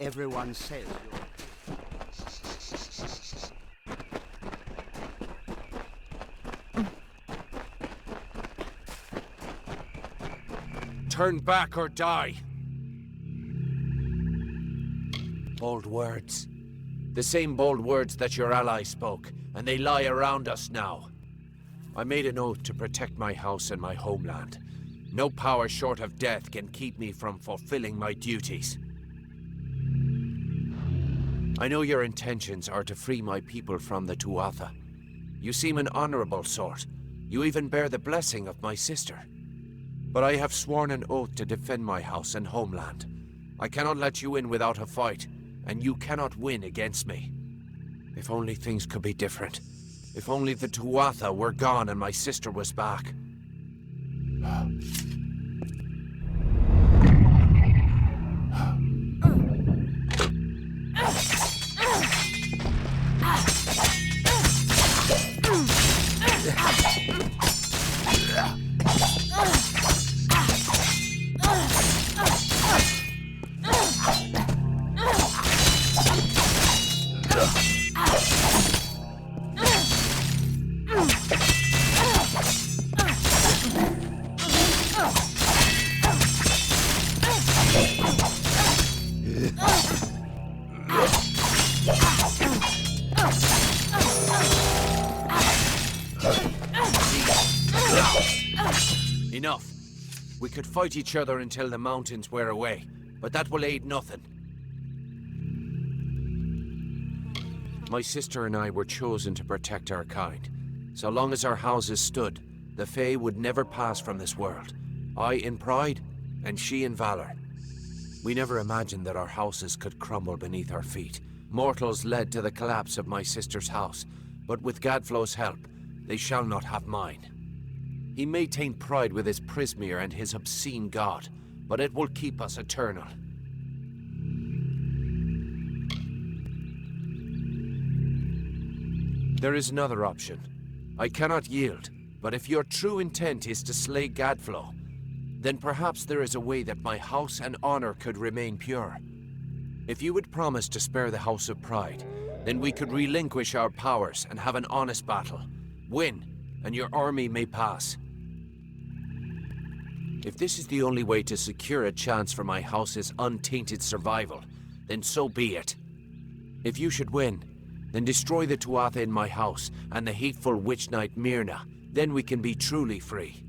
Everyone says you're... Turn back or die. Bold words. The same bold words that your ally spoke, and they lie around us now. I made an oath to protect my house and my homeland. No power short of death can keep me from fulfilling my duties. I know your intentions are to free my people from the Tuatha. You seem an honorable sort. You even bear the blessing of my sister. But I have sworn an oath to defend my house and homeland. I cannot let you in without a fight, and you cannot win against me. If only things could be different. If only the Tuatha were gone and my sister was back. Enough. We could fight each other until the mountains wear away, but that will aid nothing. My sister and I were chosen to protect our kind. So long as our houses stood, the Fae would never pass from this world. I in pride, and she in valor. We never imagined that our houses could crumble beneath our feet. Mortals led to the collapse of my sister's house, but with Gadflow's help, they shall not have mine. He may taint pride with his Prismere and his obscene god, but it will keep us eternal. There is another option. I cannot yield, but if your true intent is to slay Gadflow, then perhaps there is a way that my house and honor could remain pure. If you would promise to spare the House of Pride, then we could relinquish our powers and have an honest battle. Win, and your army may pass. If this is the only way to secure a chance for my house's untainted survival, then so be it. If you should win, then destroy the Tuatha in my house and the hateful witch knight Myrna. Then we can be truly free.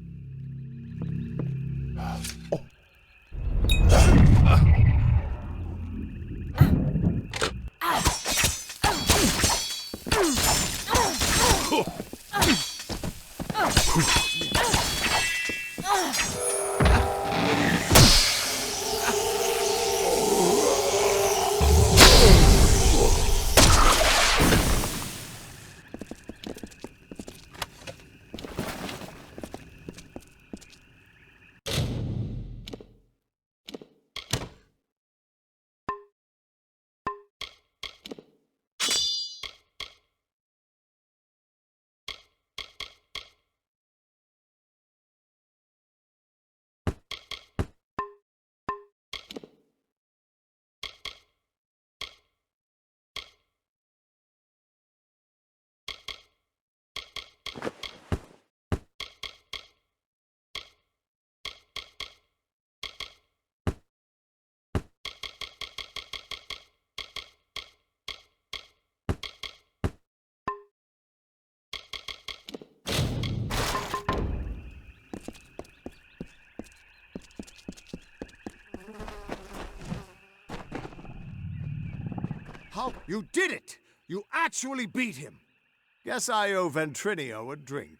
How? You did it! You actually beat him! Guess I owe Ventrinio a drink.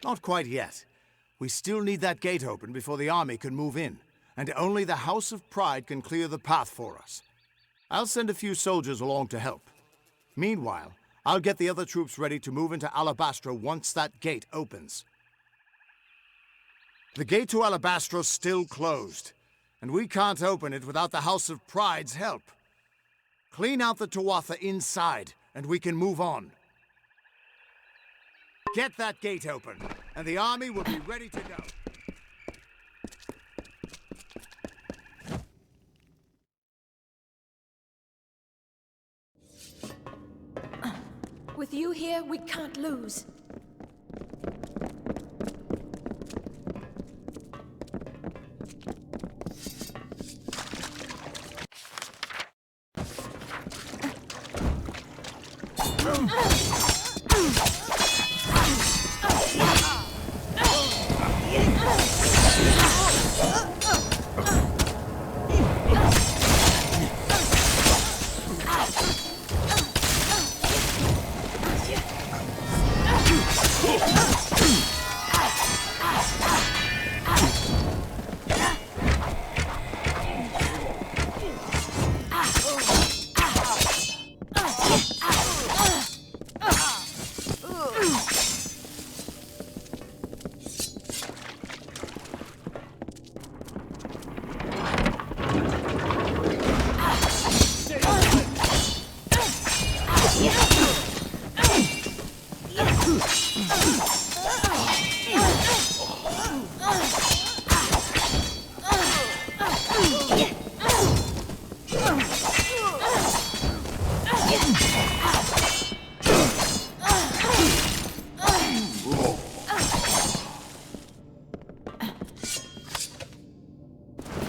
Not quite yet. We still need that gate open before the army can move in, and only the House of Pride can clear the path for us. I'll send a few soldiers along to help. Meanwhile, I'll get the other troops ready to move into Alabastra once that gate opens. The gate to Alabastra's still closed, and we can't open it without the House of Pride's help. Clean out the Tuatha inside, and we can move on. Get that gate open, and the army will be ready to go. With you here, we can't lose.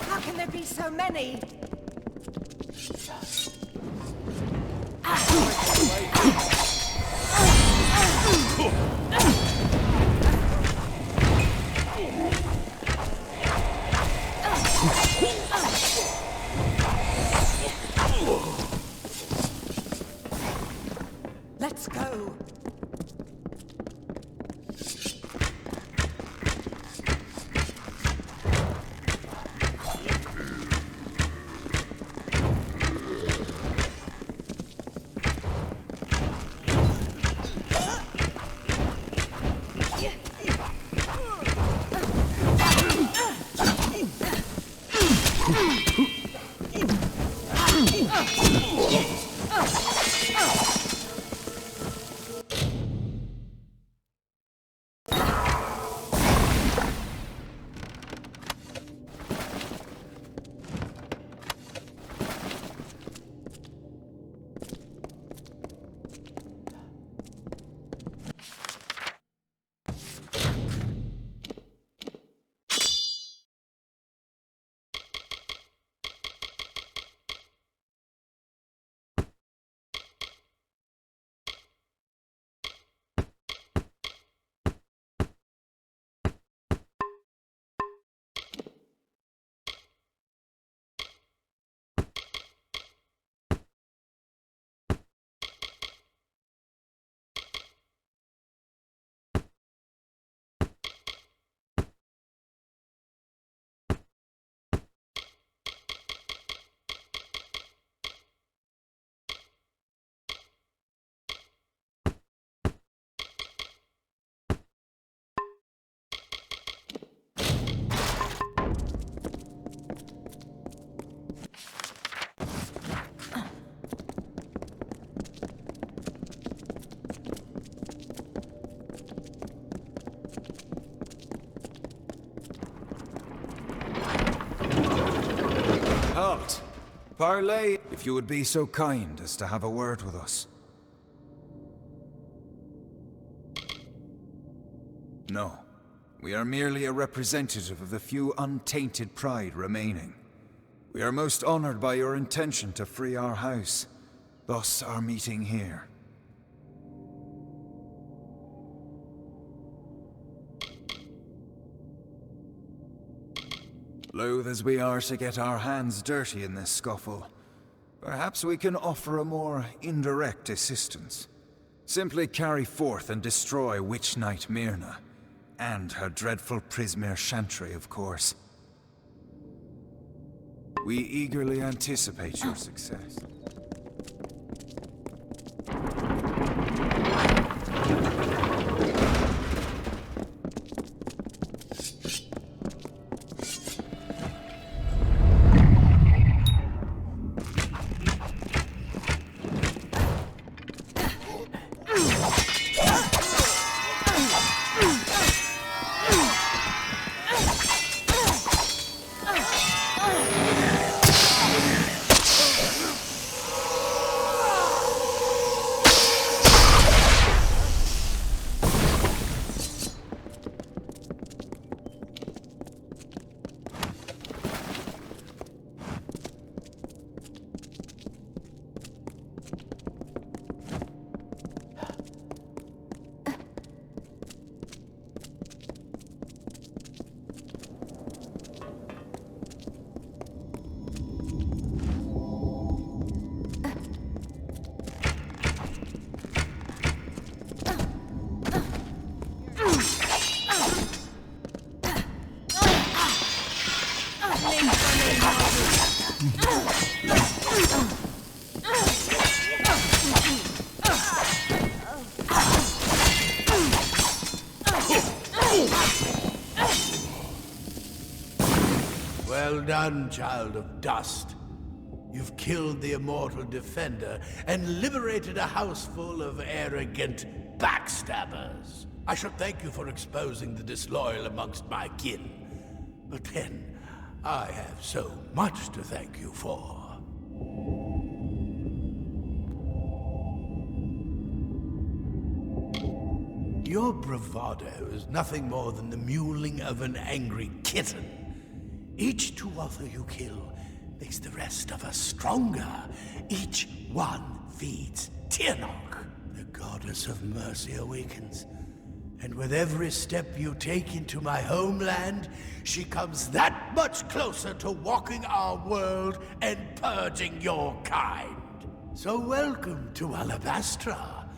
How can there be so many? Let's go. Halt! Parley, if you would be so kind as to have a word with us. No. We are merely a representative of the few untainted pride remaining. We are most honored by your intention to free our house. Thus our meeting here. Loath as we are to get our hands dirty in this scuffle, perhaps we can offer a more indirect assistance. Simply carry forth and destroy Witch Knight Myrna, and her dreadful Prismere Chantry, of course. We eagerly anticipate your success. Well done, child of dust. You've killed the immortal defender and liberated a house full of arrogant backstabbers. I should thank you for exposing the disloyal amongst my kin. But then, I have so much to thank you for. Your bravado is nothing more than the mewling of an angry kitten. Each two other you kill makes the rest of us stronger. Each one feeds Tirnoch. The goddess of mercy awakens. And with every step you take into my homeland, she comes that much closer to walking our world and purging your kind. So welcome to Alabastra.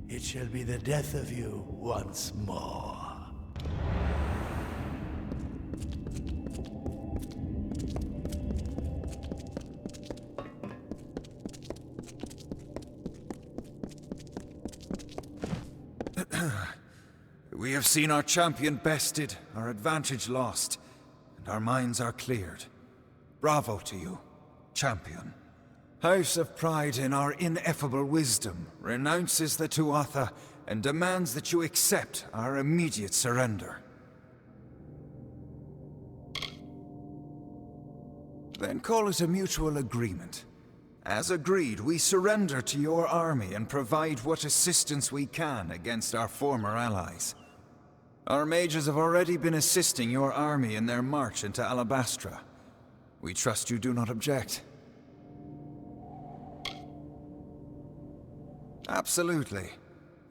It shall be the death of you once more. We have seen our champion bested, our advantage lost, and our minds are cleared. Bravo to you, champion. House of Pride, in our ineffable wisdom, renounces the Tuatha and demands that you accept our immediate surrender. Then call it a mutual agreement. As agreed, we surrender to your army and provide what assistance we can against our former allies. Our mages have already been assisting your army in their march into Alabastra. We trust you do not object. Absolutely.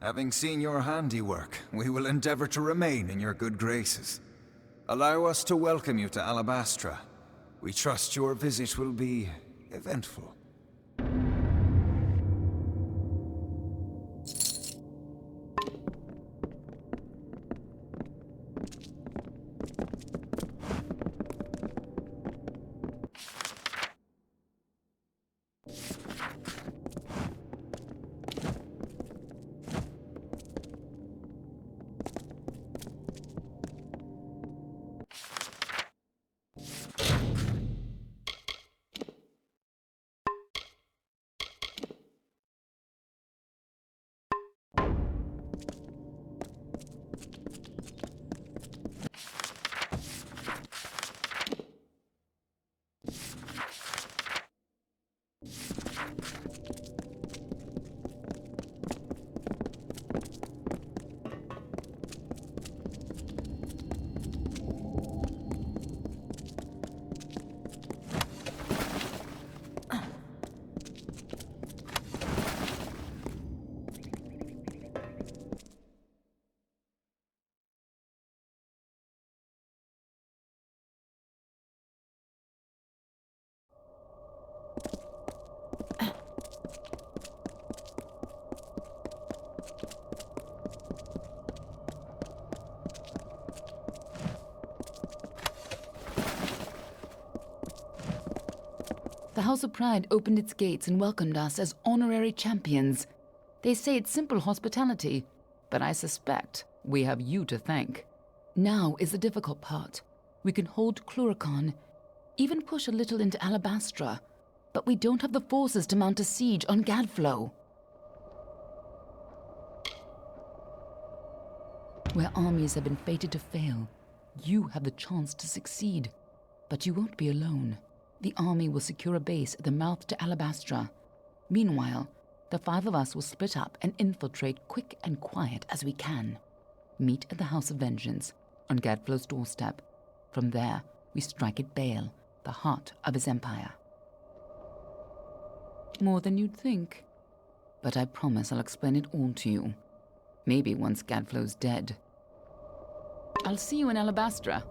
Having seen your handiwork, we will endeavor to remain in your good graces. Allow us to welcome you to Alabastra. We trust your visit will be eventful. The House of Pride opened its gates and welcomed us as honorary champions. They say it's simple hospitality, but I suspect we have you to thank. Now is the difficult part. We can hold Cluricon, even push a little into Alabastra, but we don't have the forces to mount a siege on Gadflow. Where armies have been fated to fail, you have the chance to succeed. But you won't be alone. The army will secure a base at the mouth to Alabastra. Meanwhile, the 5 of us will split up and infiltrate quick and quiet as we can. Meet at the House of Vengeance, on Gadflow's doorstep. From there, we strike at Baal, the heart of his empire. More than you'd think. But I promise I'll explain it all to you. Maybe once Gadflow's dead. I'll see you in Alabastra.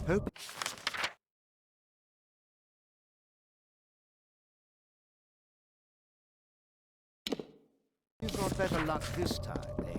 Hope. You brought better luck this time, eh?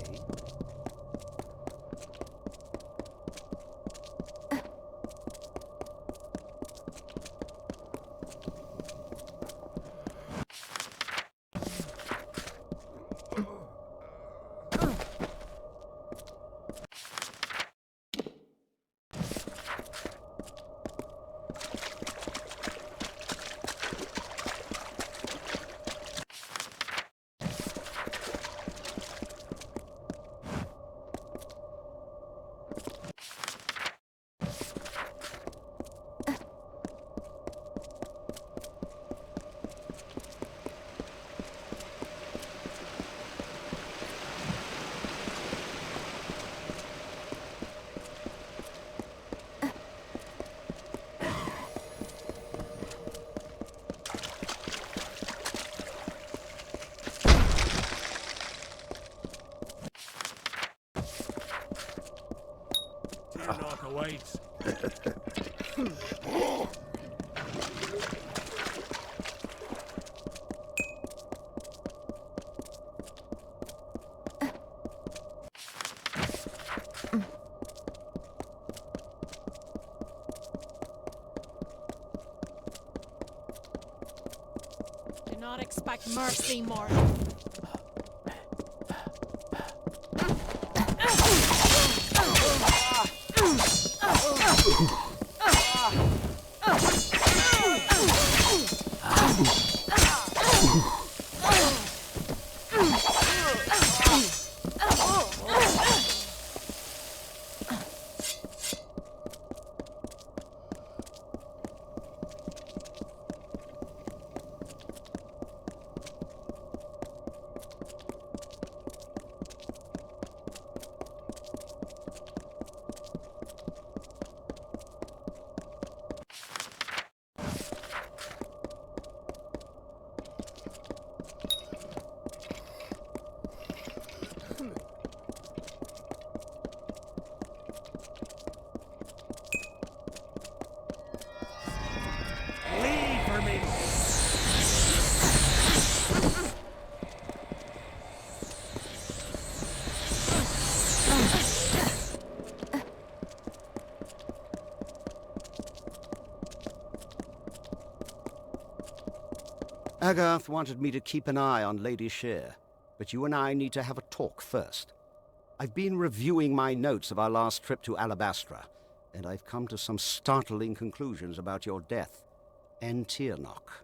not expect mercy, mortal. Agarth wanted me to keep an eye on Lady Shear, but you and I need to have a talk first. I've been reviewing my notes of our last trip to Alabastra, and I've come to some startling conclusions about your death and Tirnoch.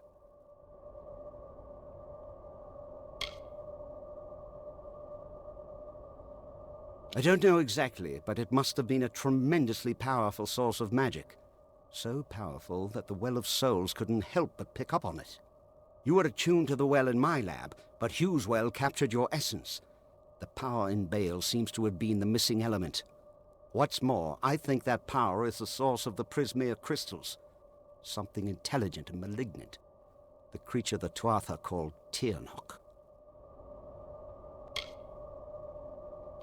I don't know exactly, but it must have been a tremendously powerful source of magic. So powerful that the Well of Souls couldn't help but pick up on it. You were attuned to the well in my lab, but Hugh's well captured your essence. The power in Bale seems to have been the missing element. What's more, I think that power is the source of the Prismere crystals. Something intelligent and malignant. The creature the Tuatha called Tirnoch.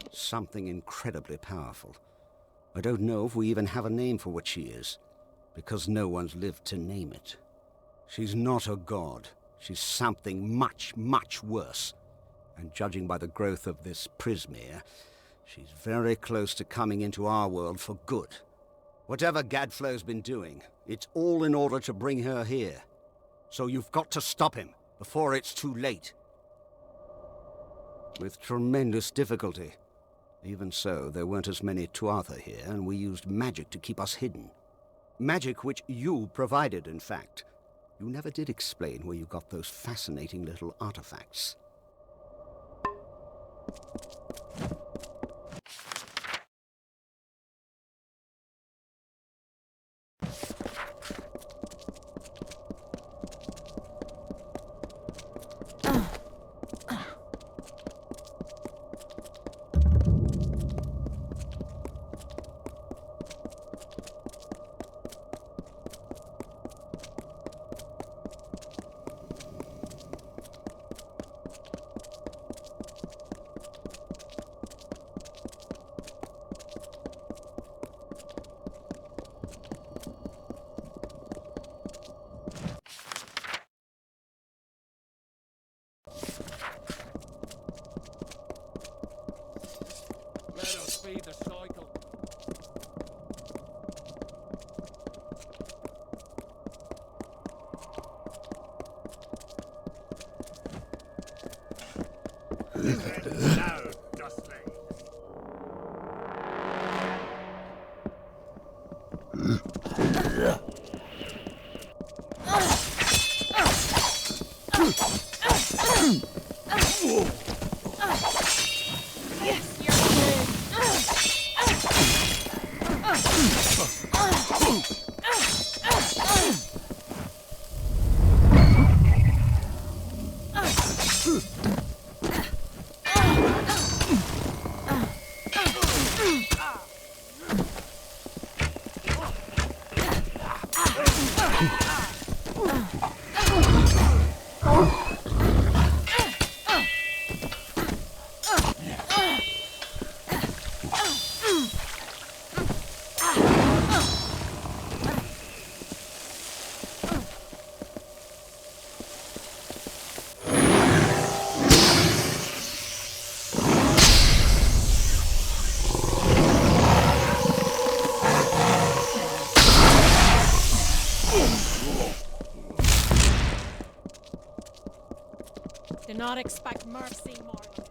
Something incredibly powerful. I don't know if we even have a name for what she is, because no one's lived to name it. She's not a god. She's something much, much worse. And judging by the growth of this Prismere, she's very close to coming into our world for good. Whatever Gadflow's been doing, it's all in order to bring her here. So you've got to stop him before it's too late. With tremendous difficulty. Even so, there weren't as many Tuatha here, and we used magic to keep us hidden. Magic which you provided, in fact. You never did explain where you got those fascinating little artifacts. The cycle. No, Dustling. not expect mercy, mortal.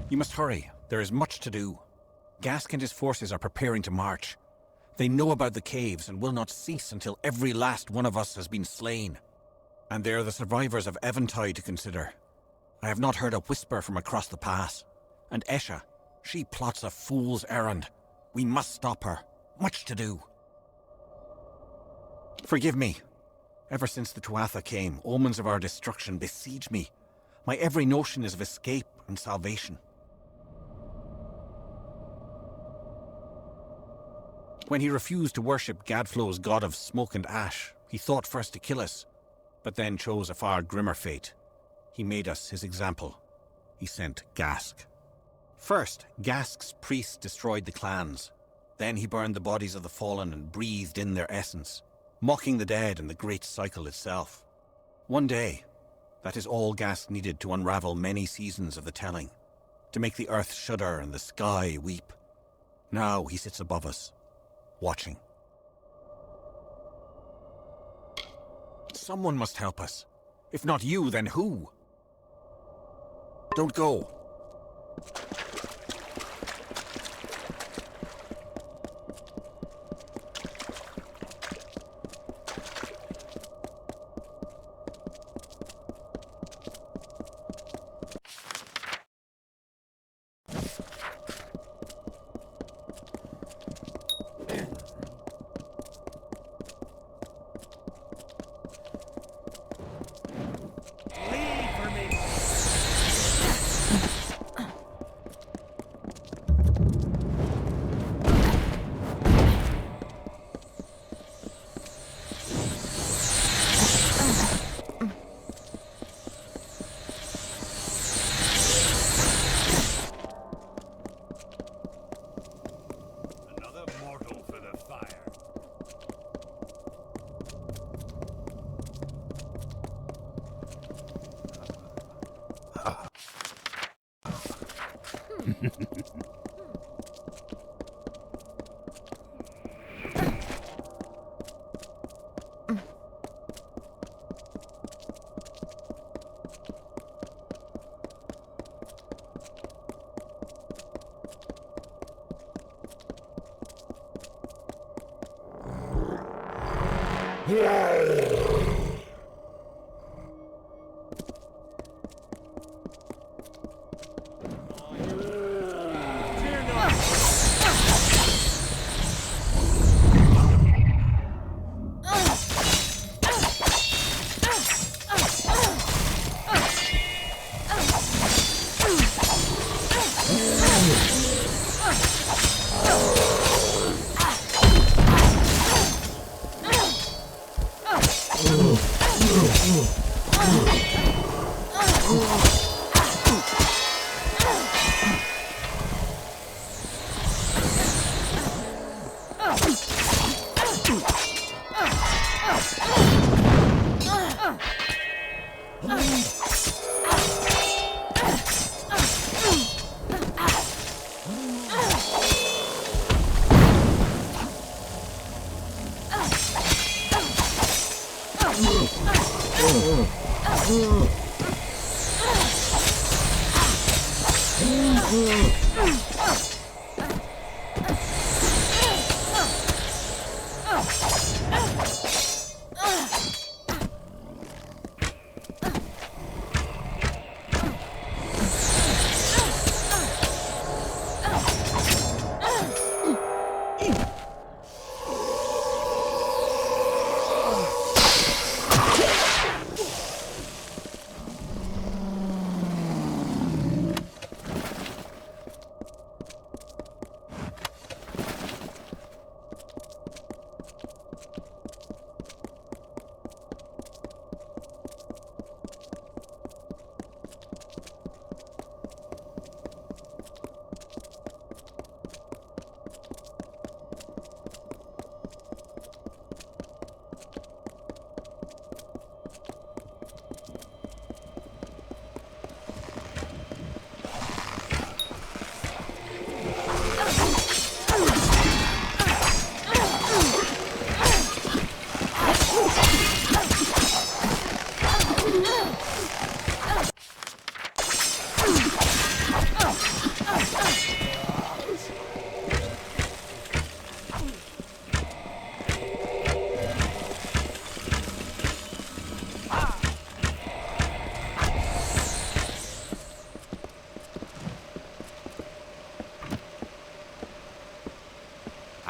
You must hurry. There is much to do. Gask and his forces are preparing to march. They know about the caves and will not cease until every last one of us has been slain. And there are the survivors of Eventide to consider. I have not heard a whisper from across the pass. And Esha, she plots a fool's errand. We must stop her. Much to do. Forgive me. Ever since the Tuatha came, omens of our destruction besiege me. My every notion is of escape and salvation. When he refused to worship Gadflow's god of smoke and ash, he thought first to kill us, but then chose a far grimmer fate. He made us his example. He sent Gask. First, Gask's priests destroyed the clans. Then he burned the bodies of the fallen and breathed in their essence, mocking the dead and the great cycle itself. One day, that is all Gask needed to unravel many seasons of the telling, to make the earth shudder and the sky weep. Now he sits above us, watching. Someone must help us. If not you, then who? Don't go.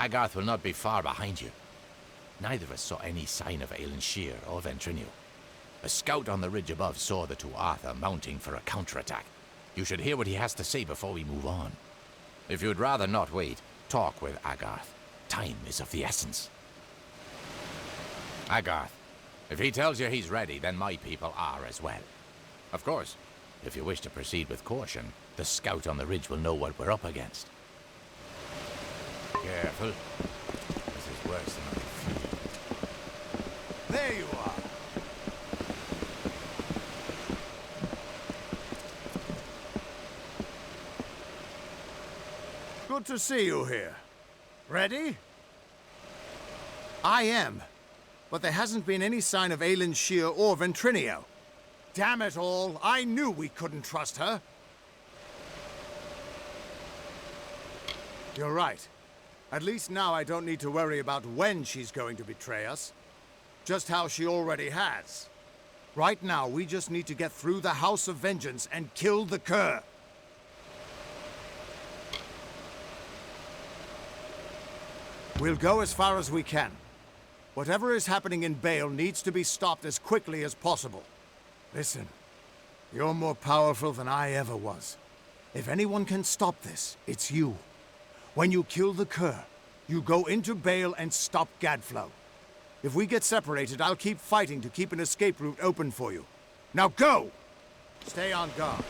Agarth will not be far behind you. Neither of us saw any sign of Aelin Shear or Ventrinio. A scout on the ridge above saw the two Arthur mounting for a counterattack. You should hear what he has to say before we move on. If you'd rather not wait, talk with Agarth. Time is of the essence. Agarth, if he tells you he's ready, then my people are as well. Of course, if you wish to proceed with caution, the scout on the ridge will know what we're up against. Careful. This is worse than I feared. There you are. Good to see you here. Ready? I am. But there hasn't been any sign of Aelin Shear or Ventrinio. Damn it all, I knew we couldn't trust her. You're right. At least now I don't need to worry about when she's going to betray us. Just how she already has. Right now, we just need to get through the House of Vengeance and kill the cur. We'll go as far as we can. Whatever is happening in Bale needs to be stopped as quickly as possible. Listen, you're more powerful than I ever was. If anyone can stop this, it's you. When you kill the cur, you go into Bale and stop Gadflow. If we get separated, I'll keep fighting to keep an escape route open for you. Now go! Stay on guard.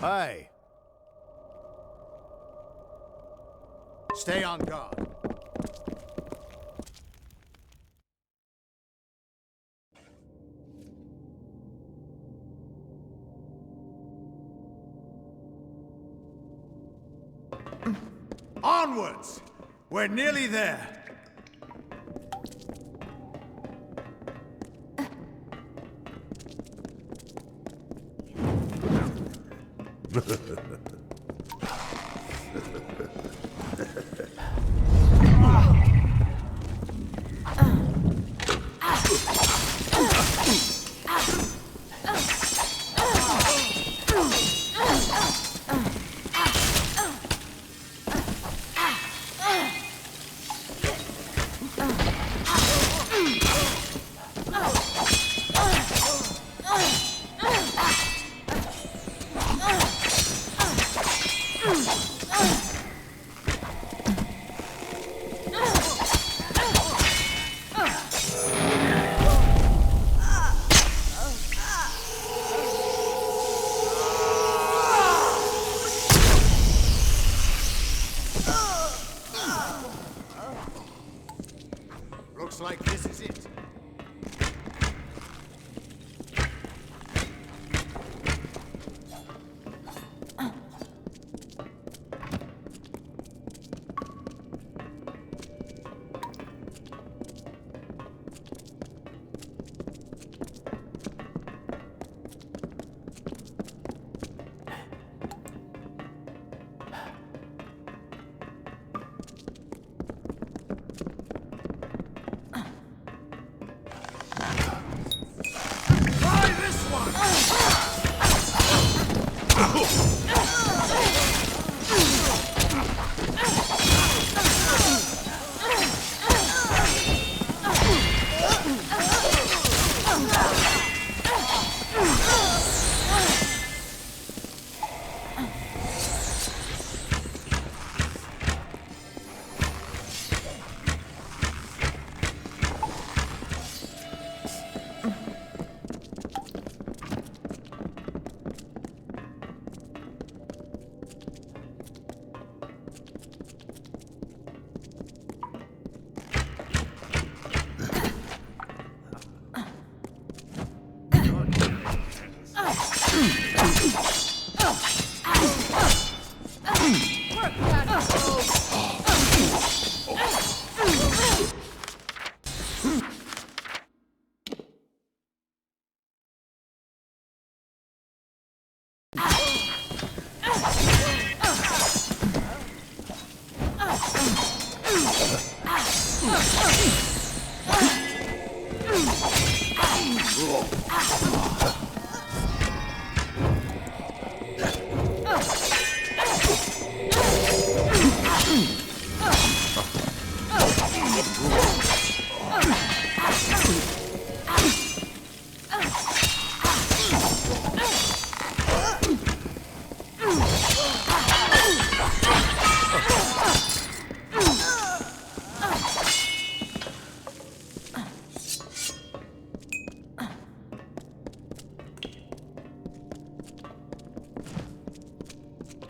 Hey. Stay on guard. Onwards! We're nearly there. Looks like this is it.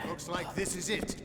Looks like this is it.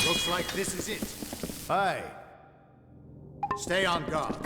Looks like this is it. Aye. Stay on guard.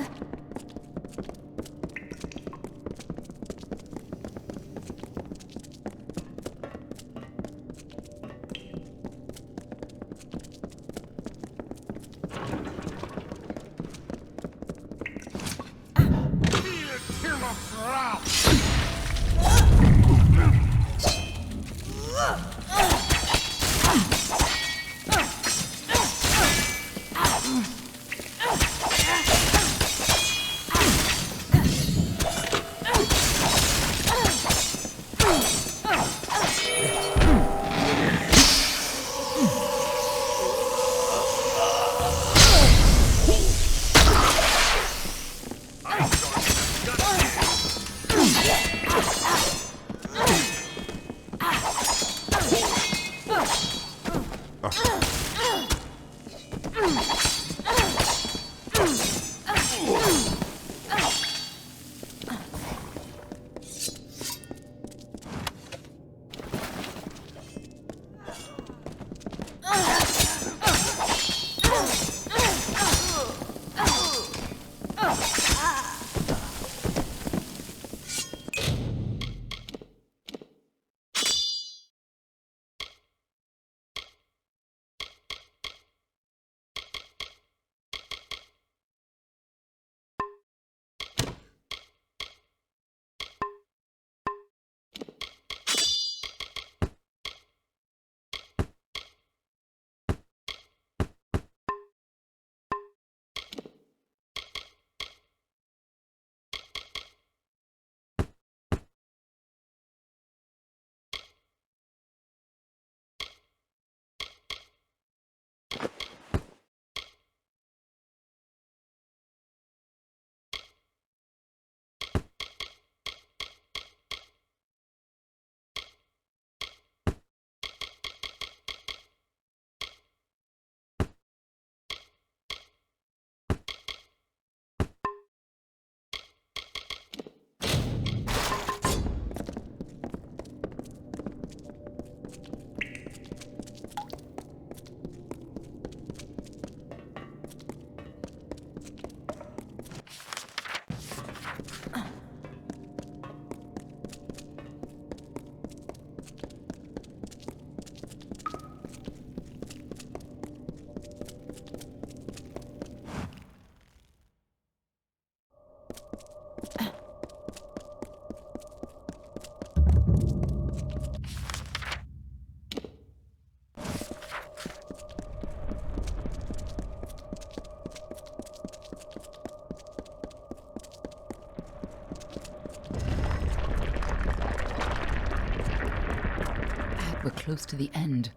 We're close to the end.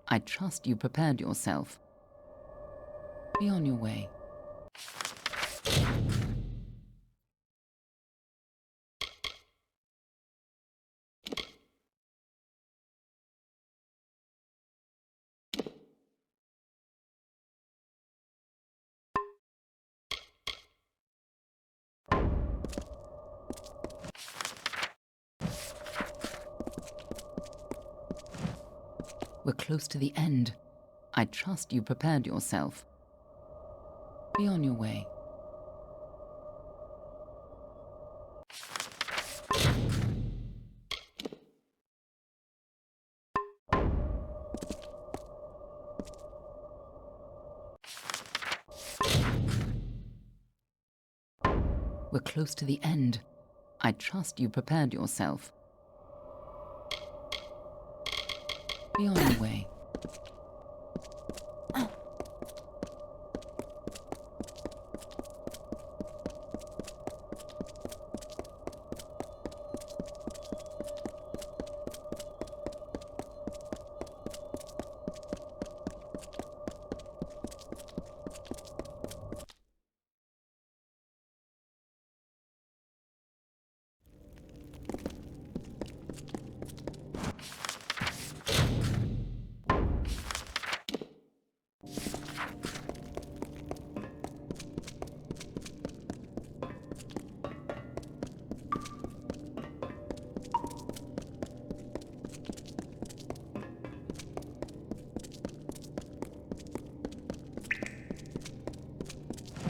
I trust you prepared yourself. Be on your way. We're close to the end. I trust you prepared yourself. Be on your way. We're close to the end. I trust you prepared yourself. Be on your way.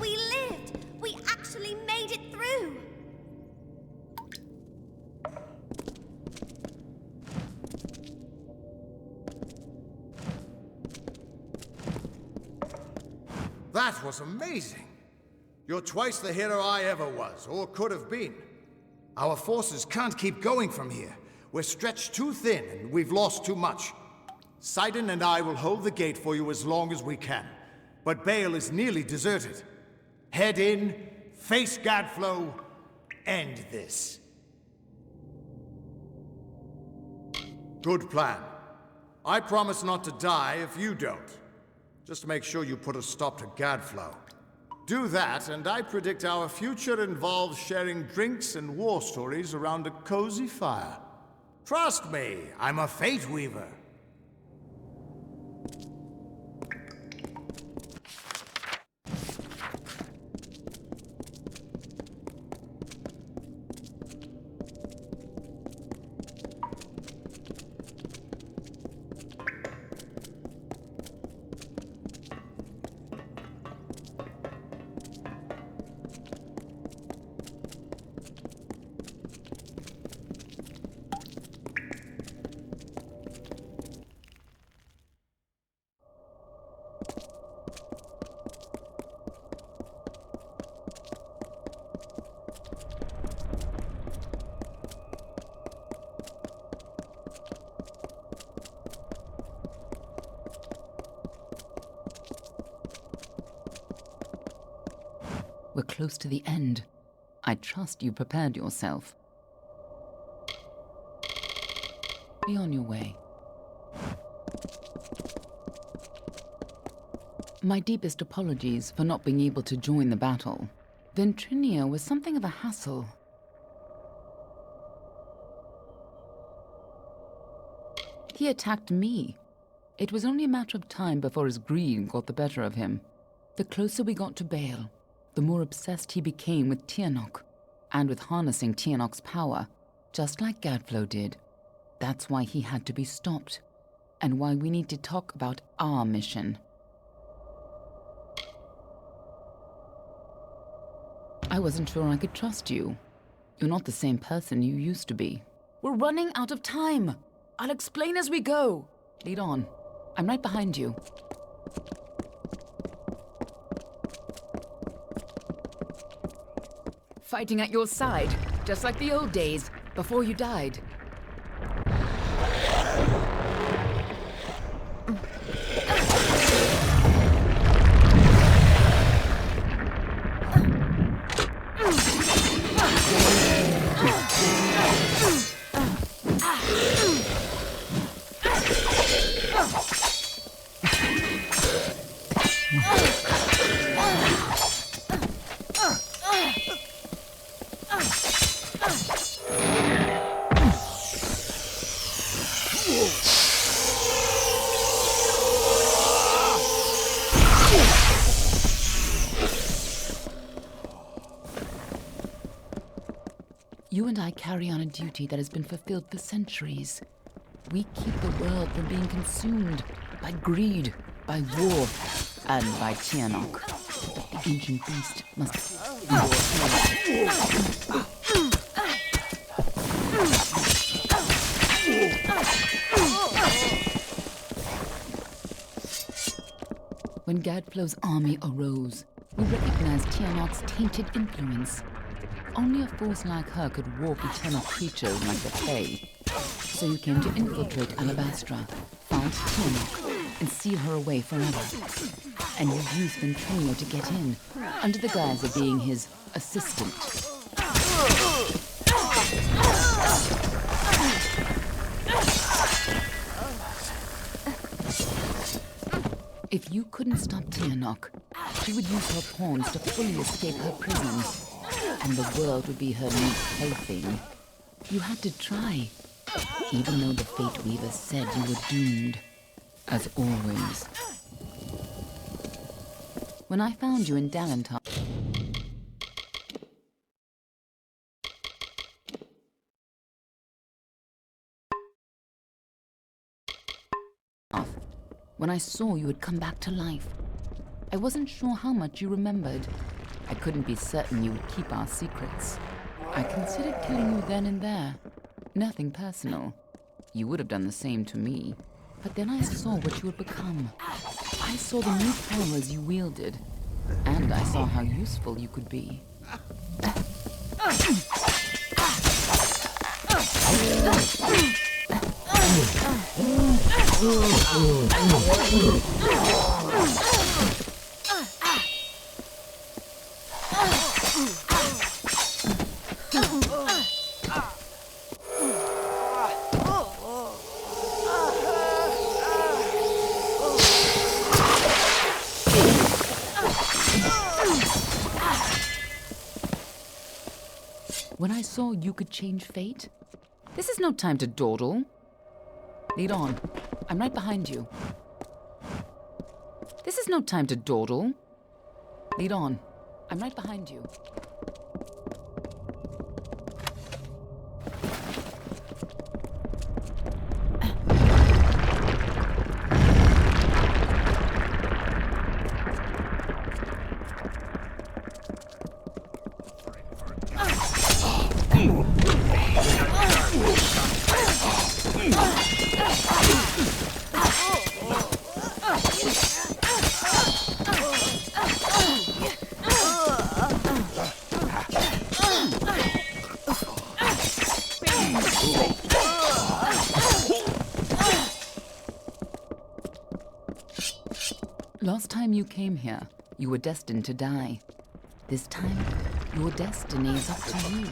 We lived! We actually made it through! That was amazing. You're twice the hero I ever was, or could have been. Our forces can't keep going from here. We're stretched too thin, and we've lost too much. Sidon and I will hold the gate for you as long as we can. But Bale is nearly deserted. Head in, face Gadflow, end this. Good plan. I promise not to die if you don't. Just make sure you put a stop to Gadflow. Do that, and I predict our future involves sharing drinks and war stories around a cozy fire. Trust me, I'm a Fateweaver. We're close to the end. I trust you prepared yourself. Be on your way. My deepest apologies for not being able to join the battle. Ventrinia was something of a hassle. He attacked me. It was only a matter of time before his greed got the better of him. The closer we got to Bale, the more obsessed he became with Tianok, and with harnessing Tianok's power, just like Gadflow did. That's why he had to be stopped, and why we need to talk about our mission. I wasn't sure I could trust you. You're not the same person you used to be. We're running out of time. I'll explain as we go. Lead on. I'm right behind you. Fighting at your side, just like the old days, before you died. You and I carry on a duty that has been fulfilled for centuries. We keep the world from being consumed by greed, by war, and by Tianok. The ancient beast must When Gadflow's army arose, we recognized Tianok's tainted influence. Only a force like her could warp eternal creatures like the Fae. So you came to infiltrate Alabastra, find Tiamat, and seal her away forever. And you used Ventrilo to get in, under the guise of being his assistant. If you couldn't stop Tiamat, she would use her pawns to fully escape her prison, and the world would be her new plaything. You had to try, even though the Fateweavers said you were doomed, as always. When I found you in Dalantar, when I saw you had come back to life, I wasn't sure how much you remembered. I couldn't be certain you would keep our secrets. I considered killing you then and there. Nothing personal. You would have done the same to me. But then I saw what you had become. I saw the new powers you wielded. And I saw how useful you could be. When I saw you could change fate, this is no time to dawdle. Lead on. I'm right behind you. This is no time to dawdle. Lead on. I'm right behind you. Last time you came here, you were destined to die. This time, your destiny is up to you.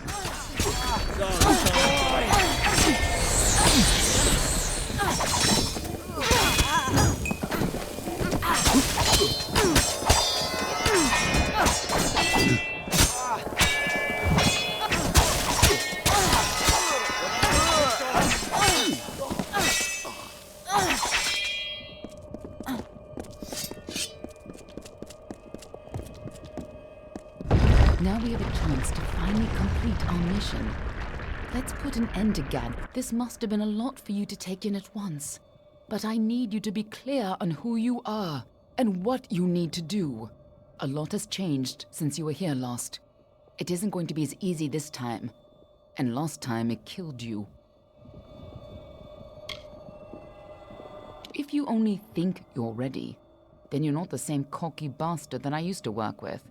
Now we have a chance to finally complete our mission. Let's put an end to Gad. This must have been a lot for you to take in at once. But I need you to be clear on who you are and what you need to do. A lot has changed since you were here last. It isn't going to be as easy this time. And last time it killed you. If you only think you're ready, then you're not the same cocky bastard that I used to work with.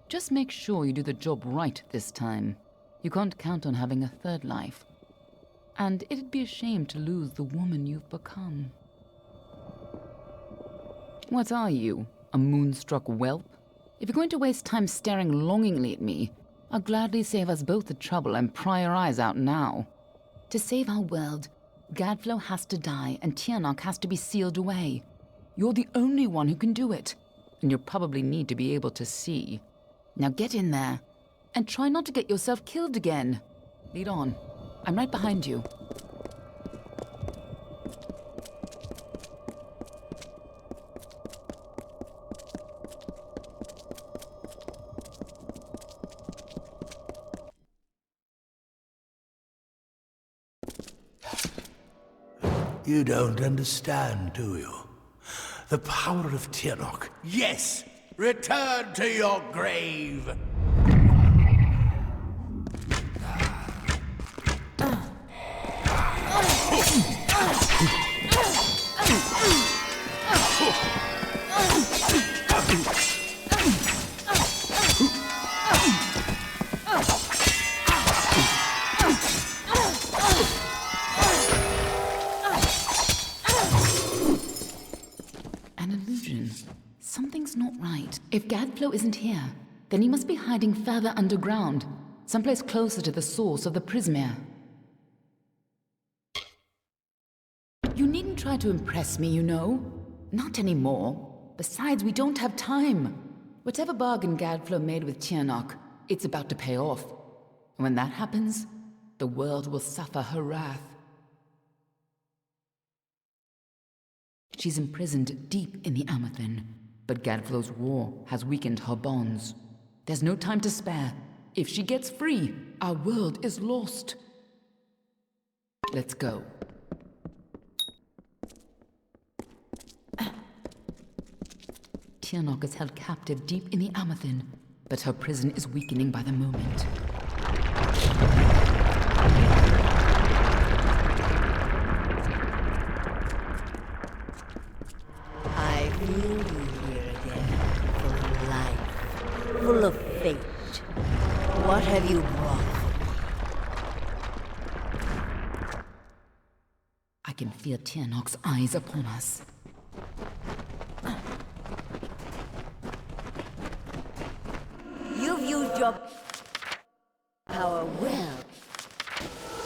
Just make sure you do the job right this time. You can't count on having a third life. And it'd be a shame to lose the woman you've become. What are you, a moonstruck whelp? If you're going to waste time staring longingly at me, I'll gladly save us both the trouble and pry our eyes out now. To save our world, Gadflow has to die and Tiamat has to be sealed away. You're the only one who can do it, and you'll probably need to be able to see. Now get in there, and try not to get yourself killed again. Lead on. I'm right behind you. You don't understand, do you? The power of Tiamat. Yes! Return to your grave! Something's not right. If Gadflow isn't here, then he must be hiding further underground, someplace closer to the source of the Prismere. You needn't try to impress me, you know. Not anymore. Besides, we don't have time. Whatever bargain Gadflow made with Tiernok, it's about to pay off. And when that happens, the world will suffer her wrath. She's imprisoned deep in the Amethyn, but Gadflow's war has weakened her bonds. There's no time to spare. If she gets free, our world is lost. Let's go. Tiernok is held captive deep in the Amethyn, but her prison is weakening by the moment. I feel you here again, full of life, full of fate. What have you brought? I can feel Tiernok's eyes upon us. You've used your power well.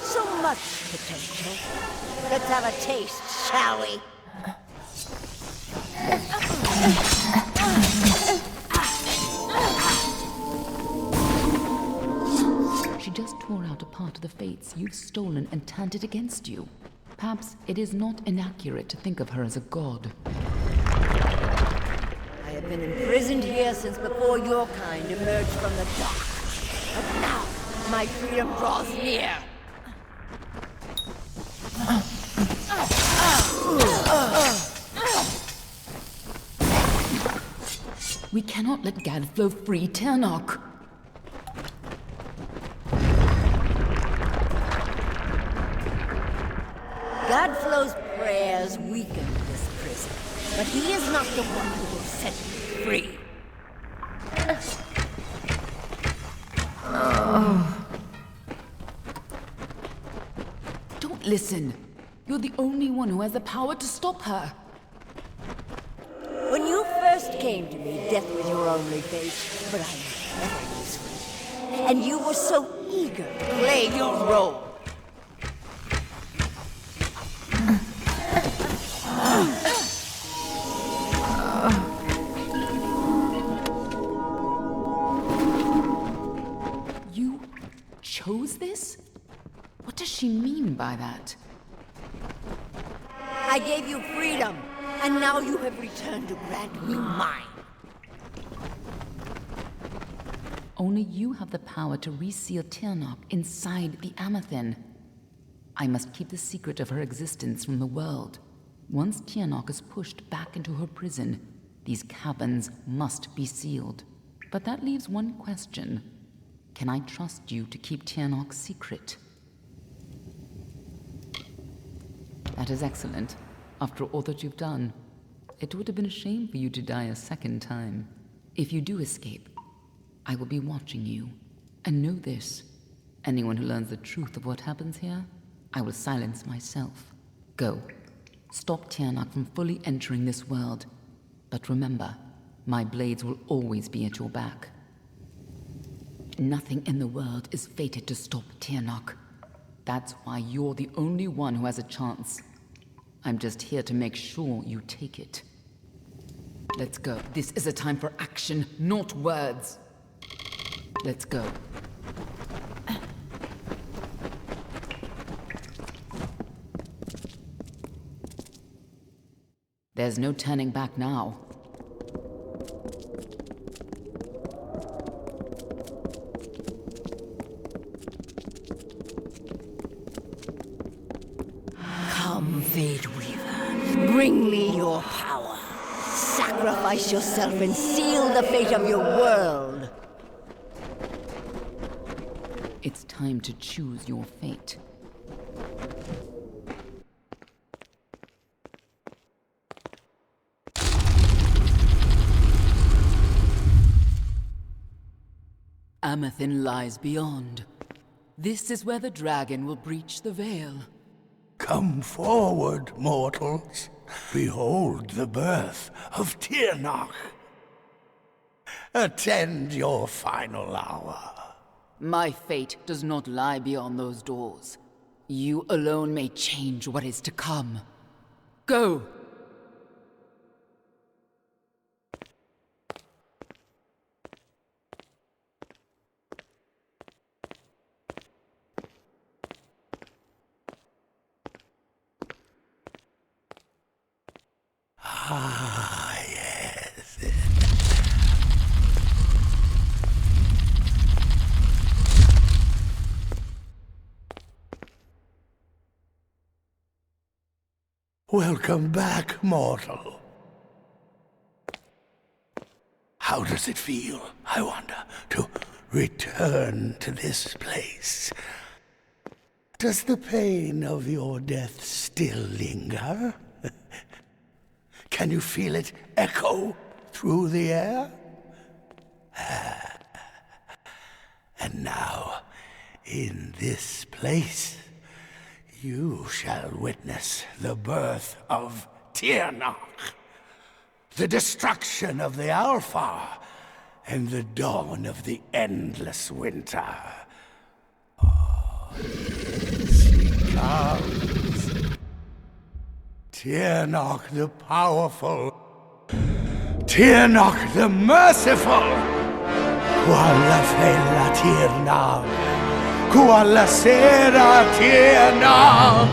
So much potential. Let's have a taste, shall we? She just tore out a part of the fates you've stolen and turned it against you. Perhaps it is not inaccurate to think of her as a god. I have been imprisoned here since before your kind emerged from the dark. But now, my freedom draws near. We cannot let Gadflow free Tiernok. Gadflow's prayers weakened this prison, but he is not the one who will set me free. Don't listen. You're the only one who has the power to stop her. When you first came to me, death was your only fate, but I was never useful. And you were so eager to play your role. You chose this? What does she mean by that? I gave you freedom, and now you have returned to grant me mine. Only you have the power to reseal Tiernok inside the Amethyn. I must keep the secret of her existence from the world. Once Tiernok is pushed back into her prison, these caverns must be sealed. But that leaves one question. Can I trust you to keep Tiernok's secret? That is excellent. After all that you've done, it would have been a shame for you to die a second time. If you do escape, I will be watching you. And know this, anyone who learns the truth of what happens here, I will silence myself. Go. Stop Tiernok from fully entering this world. But remember, my blades will always be at your back. Nothing in the world is fated to stop Tiernok. That's why you're the only one who has a chance. I'm just here to make sure you take it. Let's go. This is a time for action, not words. Let's go. There's no turning back now. Come, Fateweaver, bring me your power. Sacrifice yourself and seal the fate of your world. It's time to choose your fate. Amethyn lies beyond. This is where the dragon will breach the veil. Come forward, mortals. Behold the birth of Tirnach. Attend your final hour. My fate does not lie beyond those doors. You alone may change what is to come. Go! Ah, yes. Welcome back, mortal. How does it feel, I wonder, to return to this place? Does the pain of your death still linger? Can you feel it echo through the air? And now, in this place, you shall witness the birth of Tirnach, the destruction of the Alpha, and the dawn of the endless winter. Oh, she comes. Tirnach the powerful, Tirnach the merciful. Qualla fella Tirnach, qualla sera Tirnach.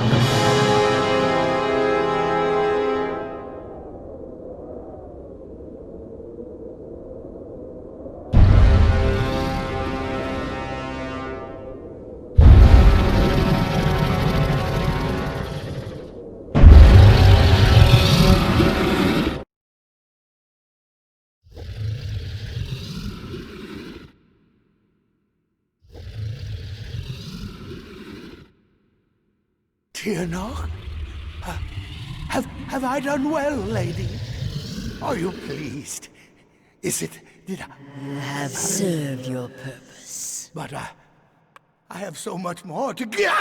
Tirnach? Have I done well, lady? Are you pleased? Did I... You have served your purpose. But I have so much more to give.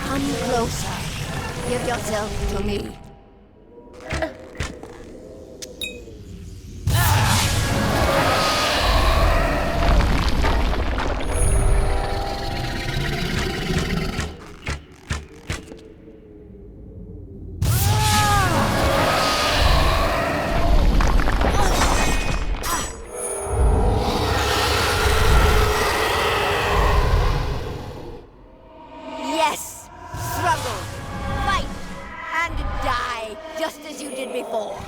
Come closer. Give yourself to me. Yes! Struggle! Fight! And die, just as you did before.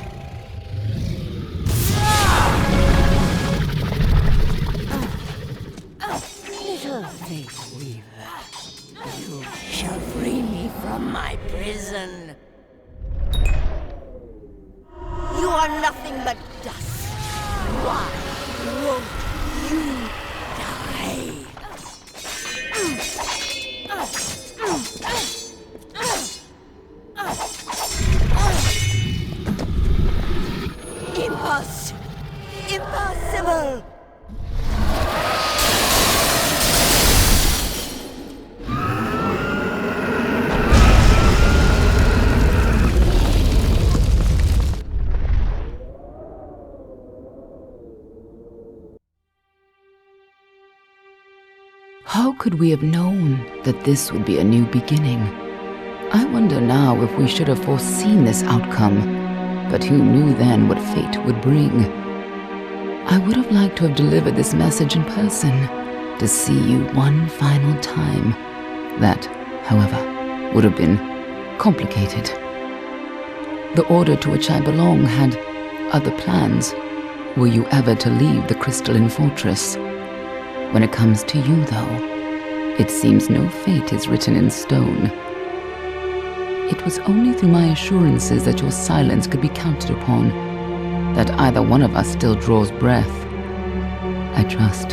Little Fateweaver, you shall free me from my prison. You are nothing but dust. Why won't you die? Impossible! How could we have known that this would be a new beginning? I wonder now if we should have foreseen this outcome, but who knew then what fate would bring? I would have liked to have delivered this message in person, to see you one final time. That, however, would have been complicated. The order to which I belong had other plans. Were you ever to leave the crystalline fortress? When it comes to you, though, it seems no fate is written in stone. It was only through my assurances that your silence could be counted upon that either one of us still draws breath. I trust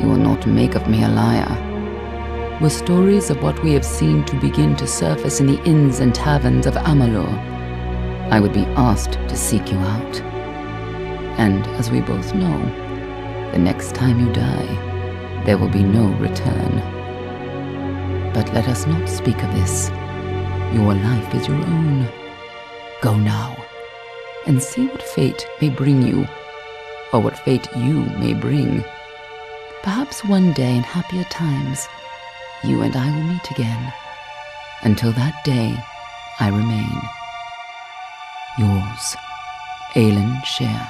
you will not make of me a liar. Were stories of what we have seen to begin to surface in the inns and taverns of Amalur? I would be asked to seek you out. And as we both know, the next time you die, there will be no return. But let us not speak of this. Your life is your own. Go now, and see what fate may bring you, or what fate you may bring. Perhaps one day in happier times, you and I will meet again. Until that day, I remain yours, Aelin Share.